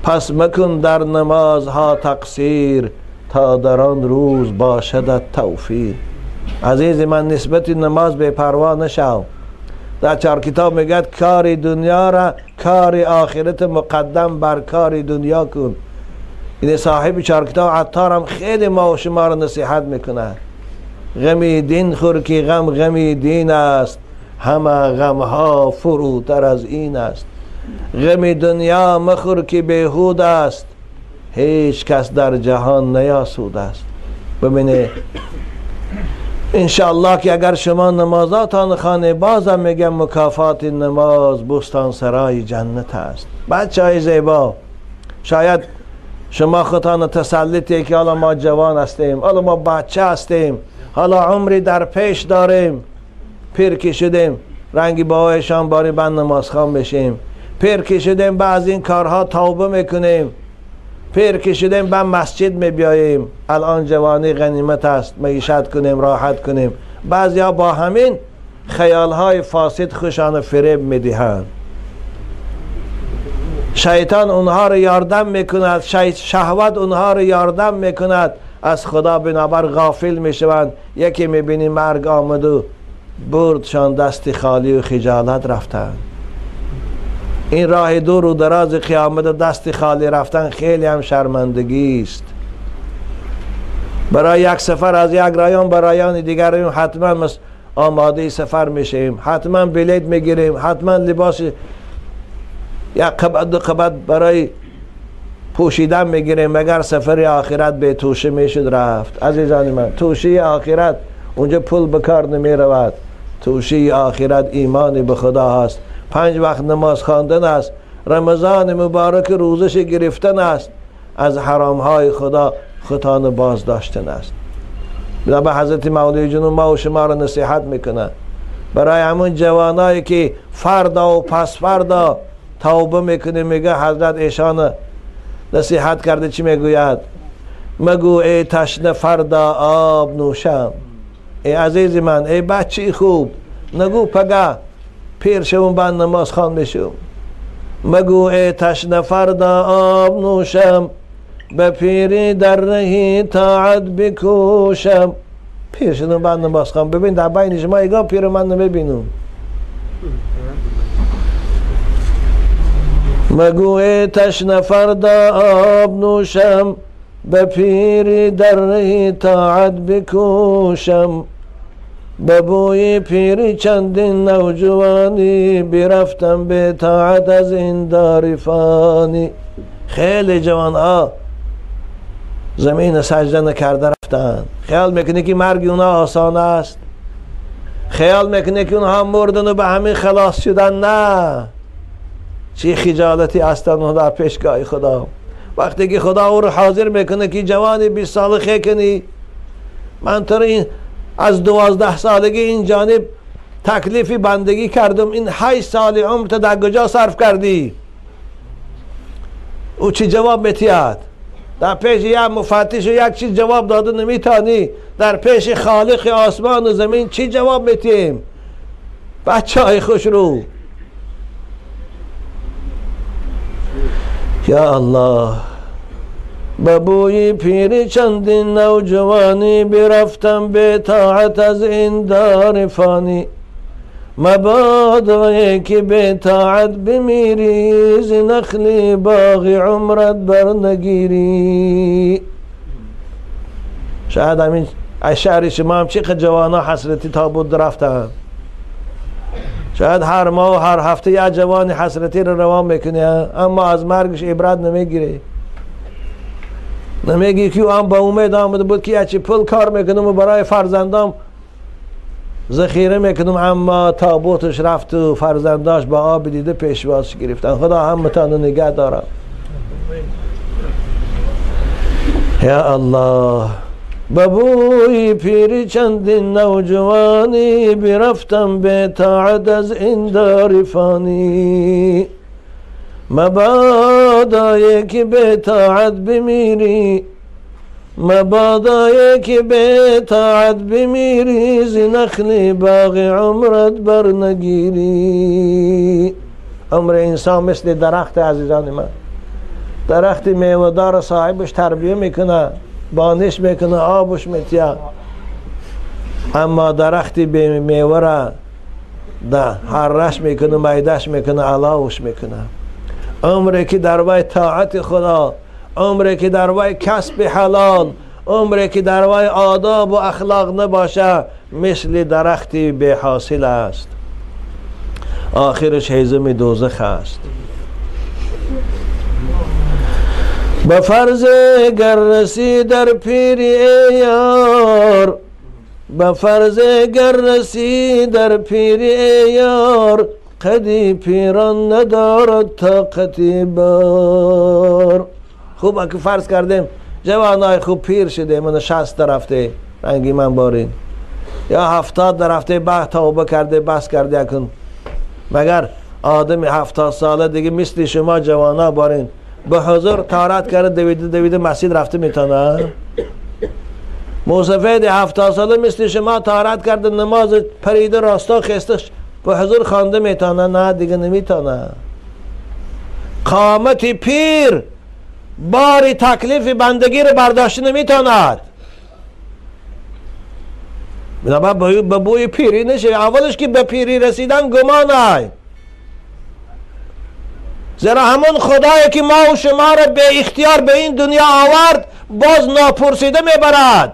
پس مکن در نمازها تقصیر تا در آن روز باشد توفیر. عزیز من، نسبت نماز بے پروا نشو. در چهار کتاب میگه کار دنیا را کار آخرت مقدم بر کار دنیا کن. این صاحب چهار کتاب عطار هم خیلی ما و شما را نصیحت میکنه. غمی دین خور که غم دین است، همه غمها فروتر از این است. غم دنیا مخور که بیهود است، هیچ کس در جهان نیاسود است. ببینه انشاءالله که اگر شما نمازاتان خانه، بازم میگم مکافات نماز بستان سرای جنت است. بچه های زیبا، شاید شما خودتان تسلیتی که حالا ما جوان هستیم، حالا ما بچه هستیم، حالا عمری در پیش داریم، پیر کشیدیم رنگی باهایشان باری بند نماز خوان بشیم، پیر کشیدیم بعض این کارها توبه میکنیم، پیر کشیدیم به مسجد میبیاییم. الان جوانی غنیمت است، معیشت کنیم، راحت کنیم. بعضیا با همین خیالهای فاسد خوشان فریب میدهند. شیطان اونها رو یاردم میکند، شهوت اونها رو یاردم میکند، از خدا بنابر غافل میشوند. یکی میبینی مرگ آمد و بردشان دست خالی و خجالت رفتن. این راه دور و دراز قیامت دست خالی رفتن خیلی هم شرمندگی است. برای یک سفر از یک رایان به رایان دیگر حتما آماده سفر میشیم، حتما بلیط میگیریم، حتما لباس یک قبض دو قبض برای پوشیدن میگیریم، مگر سفر آخرت به توشه میشد رفت. عزیزان من، توشه آخرت اونجا پول بکار نمی رود. توشه آخرت ایمان به خدا هست، 5 وقت نماز خواندن است، رمضان مبارک روزش گرفتن است، از حرام های خدا خطان باز داشتن است. به حضرت مولوی جنون ما و شما را نصیحت میکنه برای همون جوانایی که فردا و پس فردا توبه میکنه. میگه حضرت ایشان نصیحت کرده، چی میگوید؟ مگو ای تشنه فردا آب نوشم. ای عزیز من، ای بچه خوب، نگو پگه پیر شوم بند نماز خوان بشم. مگو ای تشنه فردا آب نوشم، به پیری در رهی طاعت بکوشم. پیر شدم بند نماز خوان. ببین در بین شما ایگاه پیر من نمیبینم. مگو ای تشنه فردا آب نوشم، به پیری در رهی طاعت بکوشم. به بوی پیری چندین نوجوانی، برفتم به طاعت از این دار فانی. خیلی جوان ها زمین سجده نکرده رفتن. خیال میکنی که مرگ اونها آسان است، خیال میکنی که اونها مردن و به همین خلاص شدن. نه، چی خجالتی هستن اونها در پیشگاه خدا. وقتی که خدا او رو حاضر میکنه که جوانی 20 ساله خیکنی، من تو این از 12 سالگی این جانب تکلیفی بندگی کردم، این 8 سال عمرت در کجا صرف کردی؟ او چی جواب میتید؟ در پیش یک مفتش و یک چیز جواب داده نمیتانی، در پیش خالق آسمان و زمین چی جواب میتیم؟ بچه های خوش رو. یا الله، به بوی پیری چندین نوجوانی، برفتم به طاعت از این دار فانی. مبادا که به طاعت بمیری، ز نخل باغ عمرت بر نگیری. شاید همین از شهر شما هم چه جوانا حسرتی تابوت رفتن. شاید هر ماه و هر هفته یه جوان حسرتی رو روان میکنه، اما از مرگش عبرت نمیگیره. نمیگی که هم با امید آمده بود که یه پول کار میکنم و برای فرزندام ذخیره میکنم، اما تابوتش رفت و فرزنداش با آب دیده پیشواز گرفتن. خدا همتان نگه دارم. یا الله. ببوی پیری چندین نوجوانی، برفتم به طاعت از این دار فانی. مبادای که به طاعت بمیری، مبادای که به طاعت بمیری، ز نخل باغ عمرت بر نگیری. عمر انسان مثل درخت عزیزان من، درخت میوه‌دار صاحبش تربیه میکنه، بانش میکنه، آبش میتیه، اما درختی به میوه را حرش میکنه، میدهش میکنه، علاوش میکنه. عمری که در وی طاعت خدا، عمری که در وی کسب حلال، عمری که در وی آداب و اخلاق نباشه، مثل درختی به حاصل است، آخرش هیزم دوزخ است. به فرض گر رسی در پیری ای یار، به فرض گر رسی در پیری ای یار، قدی پیران ندارد طاقتی بار. خوب اگه فرض کردیم جوانای خوب پیر شده، من 60 رفته رنگی من بارین، یا 70 رفته، بعد توبه کرده بس کرده کن. مگر آدم 70 ساله دیگه مثل شما جوانا بارین به حضور طهارت کرده دویده مسجد رفته میتونه؟ موسفید 70 ساله مثل شما طهارت کرده نماز پریده راستا خستش به حضور خوانده میتونه؟ نه دیگه نمیتونه. قامت پیر باری تکلیف بندگی رو برداشت نمیتواند. بنابراین به بوی پیری نشه. اولش که به پیری رسیدن گمان های، زیرا همون خدایی که ما و شما را به اختیار به این دنیا آورد باز ناپرسیده میبرد.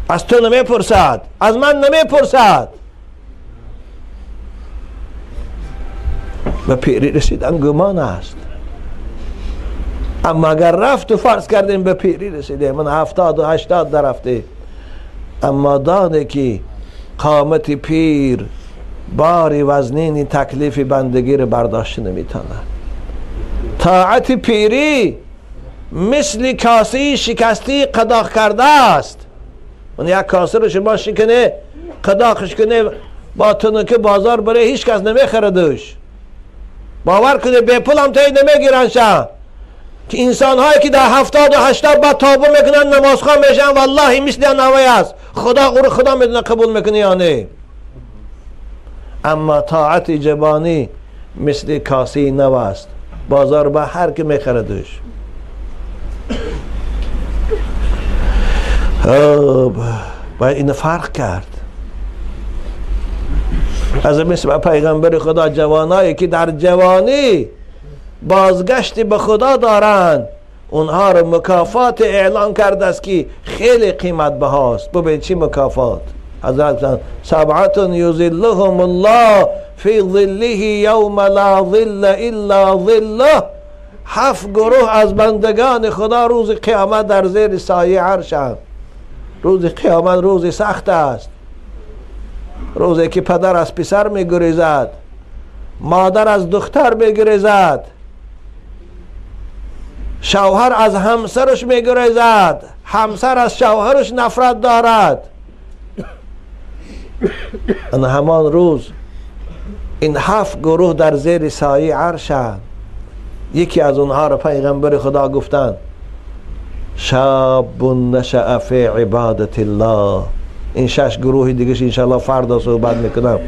از تو نمیپرسد، از من نمیپرسد. به پیری رسیدن گمان است. اما اگر رفت و فرض کردیم به پیری رسیده، من 70 و 80 رفته، اما دانه که قامت پیر باری وزنین تکلیف بندگی رو برداشت نمیتونه. طاعت پیری مثل کاسه شکستی قداغ کرده است. اون یک کاسه رو شما شکنه قداغش کنه با تنکه بازار بره، هیچ کس نمیخردش. باور کنه به پول هم تایی نمیگیرن شا. که انسان هایی که در 70 و 80 بعد توبه میکنن نمازخوان میشن، والله مثل نوی است. خدا میدونه قبول میکنه یا نه. اما طاعت جبانی مثل کاسه نو است، بازار با هر که میخردش. باید این فرق کرد. از مثل پیغمبر خدا جوانایی که در جوانی بازگشت به خدا دارند، اونها رو مکافات اعلان کرده است که خیلی قیمت بهاست. ببین چی مکافات. حضرت سبعة یظلهم الله فی ظله یوم لا ظل الا ظله. 7 گروه از بندگان خدا روز قیامت در زیر سایه عرشند. روز قیامت روز سخت است، روزی که پدر از پسر میگریزد، مادر از دختر میگریزد، شوهر از همسرش میگریزد، همسر از شوهرش نفرت دارد. ان همان روز این 7 گروه در زیر سایه عرشند. یکی از اونها را پیغمبر خدا گفتند شاب نشأ فی عبادت الله. این 6 گروه دیگه انشاءالله فردا صحبت میکنم.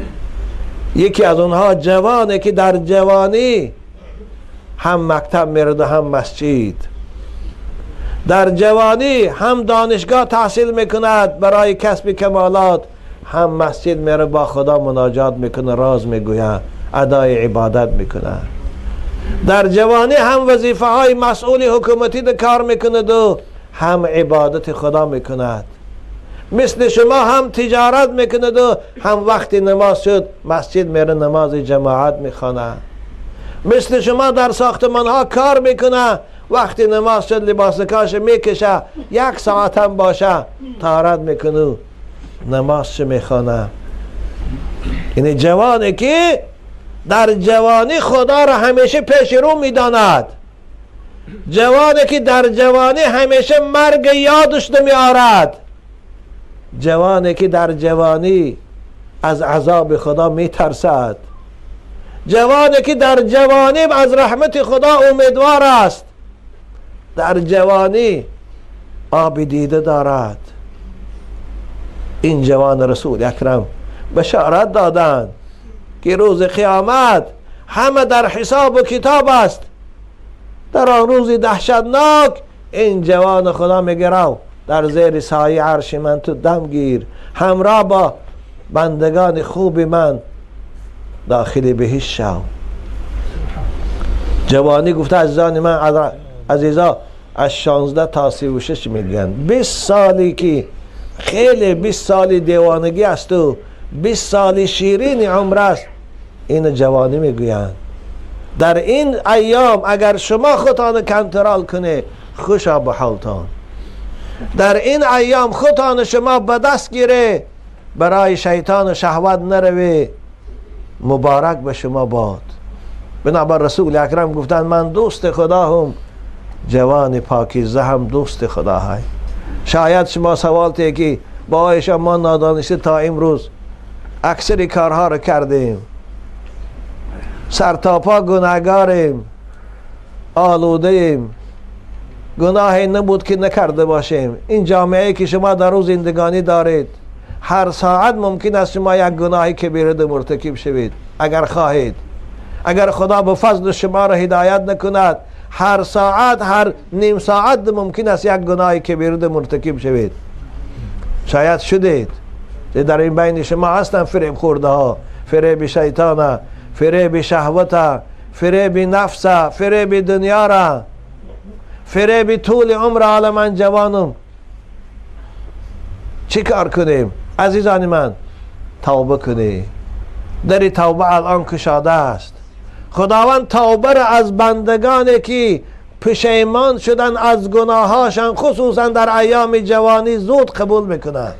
یکی از اونها جوانه که در جوانی هم مکتب میرده هم مسجد، در جوانی هم دانشگاه تحصیل میکند برای کسب کمالات، هم مسجد میره با خدا مناجات میکنه، راز میگوید، ادای عبادت میکنه. در جوانی هم وظیفه های مسئول حکومتی ده کار میکنه و هم عبادت خدا میکند، مثل شما هم تجارت میکند و هم وقتی نماز شد مسجد میره نماز جماعت میخواند، مثل شما در ساختمان ها کار میکنه، وقتی نماز شد لباس کاش میکشه، 1 ساعت هم باشه طهارت میکنه نمازش میخوانه. این جوانی که در جوانی خدا را همیشه پیش رو میداند، جوانی که در جوانی همیشه مرگ یادش نمیارد، جوانی که در جوانی از عذاب خدا میترسد، جوانی که در جوانی از رحمت خدا امیدوار است، در جوانی آب دیده دارد. این جوان رسول اکرم بشارت دادند که روز قیامت همه در حساب و کتاب است. در آن روز دهشتناک این جوان خدا میگه رو در زیر سایه عرش من تو دم گیر، همراه با بندگان خوب من داخل بهشت شو. جوانی گفته عزیزان من، عزیزا از 16 تا 36 میگن 20 سالی که خیلی 20 سالی دیوانگی است و 20 سالی شیرین عمر است، این جوانی میگویند. در این ایام اگر شما خودتان کنترل کنه خوشا به حالتان، در این ایام خودتان شما به دست گیره برای شیطان و شهوت نروی، مبارک به شما باد. بنابر رسول اکرم گفتند من دوست خدا هم، جوان پاکیزه هم دوست خدا های. شاید شما سوال ته که با ایشان ما نادانسته تا امروز اکثر کارها رو کردیم، سرتاپا گناهگاریم، آلوده ایم، گناهی نبود که نکرده باشیم. این جامعه که شما در روز زندگانی دارید، هر ساعت ممکن است شما یک گناهی کبیره مرتکب شوید اگر خواهید. اگر خدا به فضل شما را هدایت نکند، هر ساعت هر نیم ساعت ممکن است یک گناهی کبیره مرتکب شوید. شاید شدید. در این بین شما هستن فریب خورده ها، فریب شیطان، فریب شهوت، فریب نفس، فریب دنیا را، فریب طول عمر. حالا من جوانم چی کار کنیم؟ عزیزان من توبه کنی. در توبه الان کشاده است. خداوند توبه را از بندگانی که پشیمان شدن از گناهاشان خصوصا در ایام جوانی زود قبول میکند.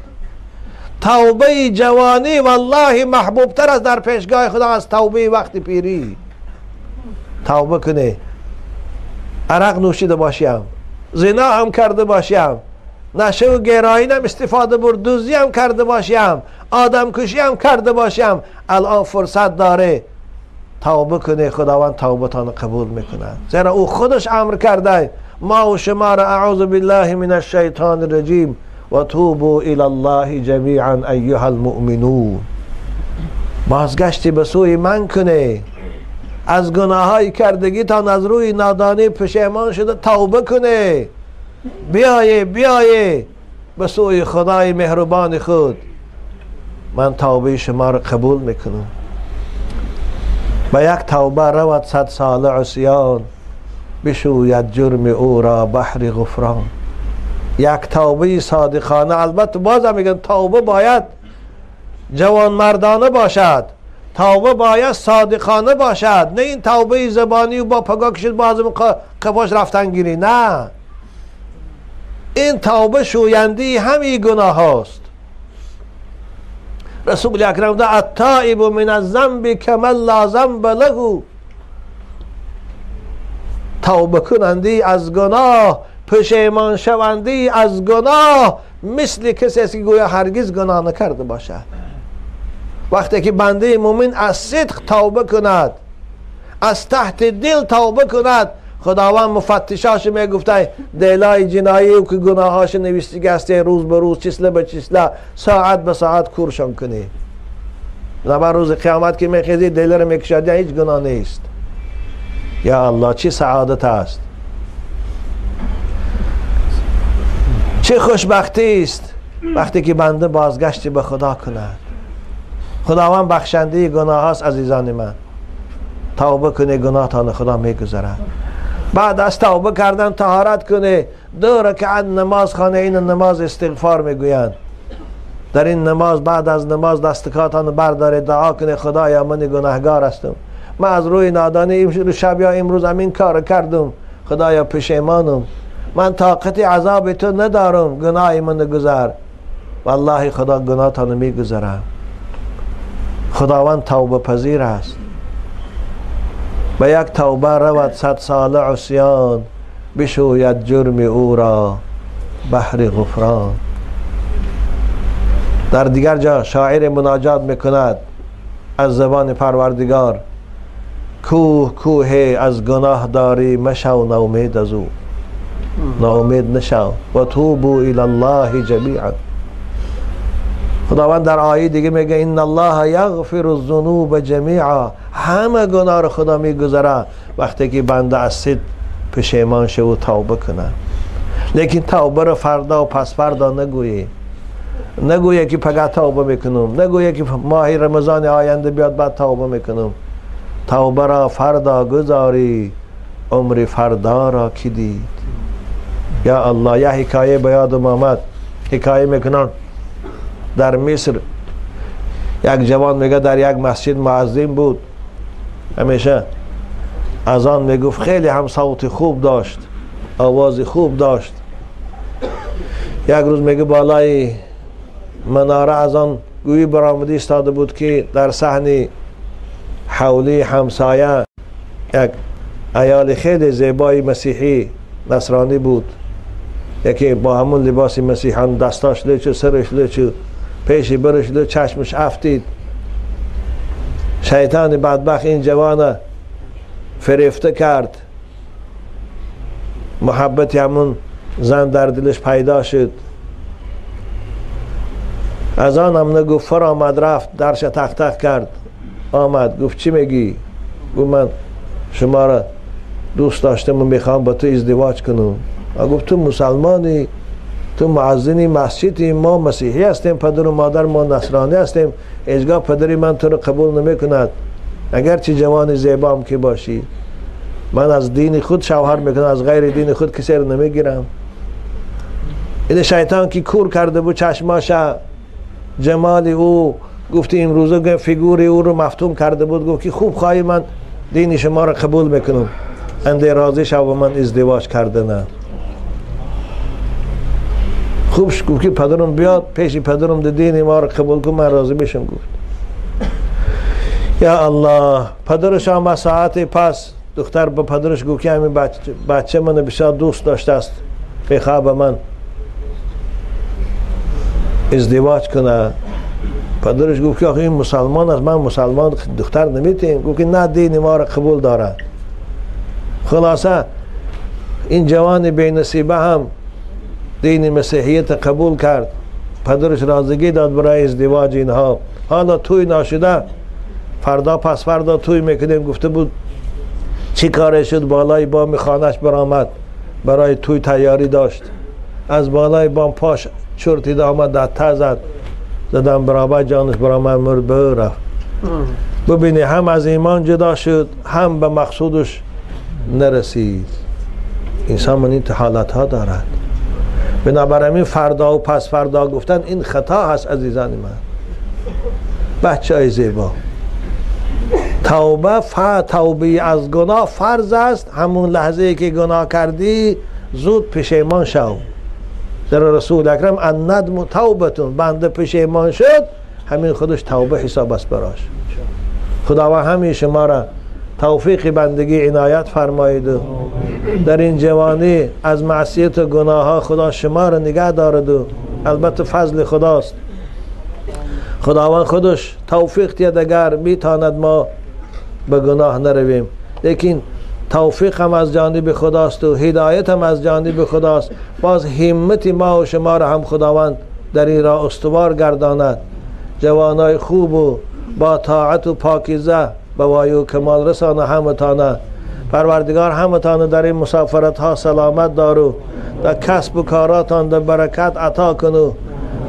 توبه جوانی والله محبوب تر است در پیشگاه خدا از توبه وقت پیری. توبه کنی. عرق نوشیده باشیم، زنا هم کرده باشیم، نشه و گرایی هم استفاده بردوزی هم کرده باشیم، آدم کشی هم کرده باشیم، الان فرصت داره توبه کنه. خداوند توبتان قبول میکنه، زیرا او خودش امر کرده ما و شما را اعوذ بالله من الشیطان الرجیم و توبوا الی الله جمیعا ایها المؤمنون. بازگشتی به سوی من کنه، از گناههای کردگیتان از روی نادانی پشیمان شده توبه کنه، بیایه به سوی خدای مهربان خود، من توبه شما را قبول میکنم. با یک توبه رود 100 ساله عصیان، بشوید جرم او را بحر غفران. یک توبه صادقانه، البته بازم میگن توبه باید جوان مردانه باشد، توبه باید صادقانه باشد، نه این توبه زبانی و با پگاه کشید بازم قفاش رفتن گیری. نه، این توبه شویندی همین گناه هاست. رسول اکرم ده التائب من الذنب کمن لا ذنب له. توبه کنندی از گناه، پشیمان شوندی از گناه مثل کسی است که گویا هرگز گناه نکرده باشد. وقتی که بنده مومن از صدق توبه کند، از تحت دل توبه کند، خداوند مفتشاش میگفته دلای جنایی او که گناهاش نوشته است روز به روز، چسله به چسله، ساعت به ساعت کورشان کنی. بنابر روز قیامت که میخیزی دل رو میکشد هیچ گناه نیست. یا الله چه سعادت است، چه خوشبختی است وقتی که بنده بازگشتی به خدا کند. خداوند بخشنده گناه است. عزیزان من توبه کنه، گناهتان خدا میگذرد. بعد از توبه کردن طهارت کنه، 2 رکعت نماز خانه. این نماز استغفار میگویند. در این نماز بعد از نماز دستکاتان برداره، دعا کنه خدایا من گناهگار هستم، من از روی نادانی شب یا امروز همین کار کردم، خدایا پشیمانم، من طاقت عذاب تو ندارم، گناه من گذر. والله خدا گناهتان میگذره. خداوند توبه پذیر است. به یک توبه رود 100 ساله عصیان، بشوید جرم او را بحر غفران. در دیگر جا شاعر مناجات میکند از زبان پروردگار: کوه کوه از گناه داری، مشو ناامید از او، ناامید نشو، و توبوا الی الله جمیعا. خداوند در آیه دیگه میگه ان الله یغفر الذنوب جمیعا، همه گناه رو خدا میگذره وقتی که بنده از صدق پشیمان شه و توبه کنه. لیکن توبه رو فردا و پس فردا نگویی که فقط توبه میکنم، نگویی که ماه رمضان آینده بیاد بعد توبه میکنم. توبه را فردا گذاری، عمر فردا را کی دید. یا الله، یه حکایه به یادم آمد. حکایه میکنن در مصر یک جوان میگه در یک مسجد مؤذن بود، همیشه اذان میگفت، خیلی هم صوت خوب داشت، آواز خوب داشت. یک روز میگه بالای مناره اذان گویی برآمده ایستاده بود که در صحن حولی همسایه یک عیال خیلی زیبای مسیحی نصرانی بود، یکی با همون لباس مسیحیان، دستاش لچو، سرش لچو، پیش برش لچو، چشمش افتید. شیطان بدبخت این جوانه فریفته کرد، محبت همون زن در دلش پیدا شد. از آن هم نگفت، فر آمد رفت، درش تق تق کرد، آمد گفت چی میگی؟ گفت من شما را دوست داشتم و میخوام با تو ازدواج کنم. گفت تو مسلمانی، تو مؤذنی مسجدی، ما مسیحی هستیم، پدر و مادر ما نصرانی هستیم، هیچگاه پدری من تو رو قبول نمی کند، اگرچه جوان زیبا هم که باشی. من از دین خود شوهر میکنم، از غیر دین خود کسی رو نمیگیرم. این شیطان که کور کرده بود چشماش، جمال او، گفتی امروزه فیگوری او رو مفتون کرده بود، گفت که خوب خواهی من دین شما رو قبول میکنم، انده راضی شو و من ازدواج کرده نه. خوبش گفت که پدرم بیاد، پیش پدرم دین ما رو قبول کن، من راضی بشم. گفت یا الله. پدرش هم ساعت پس دختر به پدرش گفت که همین بچه من بسیار دوست داشته است، میخواه به من ازدواج کنه. پدرش گفت که آخه این مسلمان است، من مسلمان دختر نمیتیم. گفت که نه، دین ما را قبول دارد. خلاصه این جوان بی نصیبه هم دین مسیحیت قبول کرد، پدرش رازگی داد برای ازدواج اینها. حالا توی ناشده، فردا پس فردا توی میکنیم. گفته بود چی کاره شد، بالای بام خانهش برآمد، برای توی تیاری داشت، از بالای بام پاش چرتید آمد، دته زد، زدم برابر جانش برآمد، مرد برفت. ببینی هم از ایمان جدا شد، هم به مقصودش نرسید. انسان من این حالت ها دارد. بنابراین فردا و پس فردا گفتن این خطا هست عزیزان من. بچه های زیبا، توبه از گناه فرض است. همون لحظه ای که گناه کردی زود پشیمان شو. در رسول اکرم الندم توبتون، بنده پشیمان شد همین خودش توبه حساب است براش. خداوند همین شما را توفیق بندگی عنایت فرمایید و در این جوانی از معصیت و گناه ها خدا شما را نگه دارد و البته فضل خداست. خداوند خودش توفیق دید اگر میتاند ما به گناه نرویم، لیکن توفیق هم از جانب خداست و هدایت هم از جانب خداست. باز همت ما و شما را هم خداوند در این راه استوار گرداند. جوانای خوب و با طاعت و پاکیزه به وای و کمال رسانه همتانه. پروردگار همتانه در این مسافرت ها سلامت دارو، در کسب و کاراتان در برکت عطا کنو.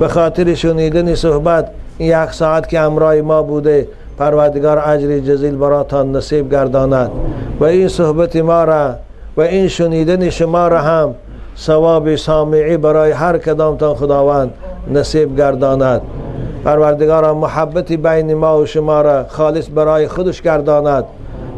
به خاطر شنیدن صحبت این 1 ساعت که همراه ما بوده، پروردگار اجر جزیل براتان نصیب گرداند و این صحبت ما را و این شنیدن شما را هم ثواب سامعی برای هر کدامتان خداوند نصیب گرداند. پروردگارا محبتی بین ما و شما را خالص برای خودش گرداند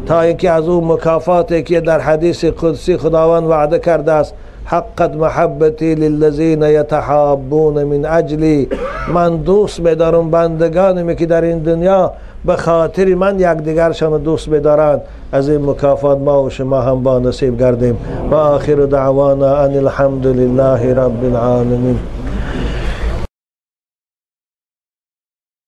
تا اینکه از اون مکافاتی که در حدیث قدسی خداوند وعده کرده است حقت محبتی للذین یتحابون من اجلی، من دوست بدارم بندگانمی که در این دنیا به خاطر من یکدیگرشان دوست بدارند. از این مکافات ما و شما هم با نصیب گردیم. و آخر دعوانا ان الحمد لله رب العالمین.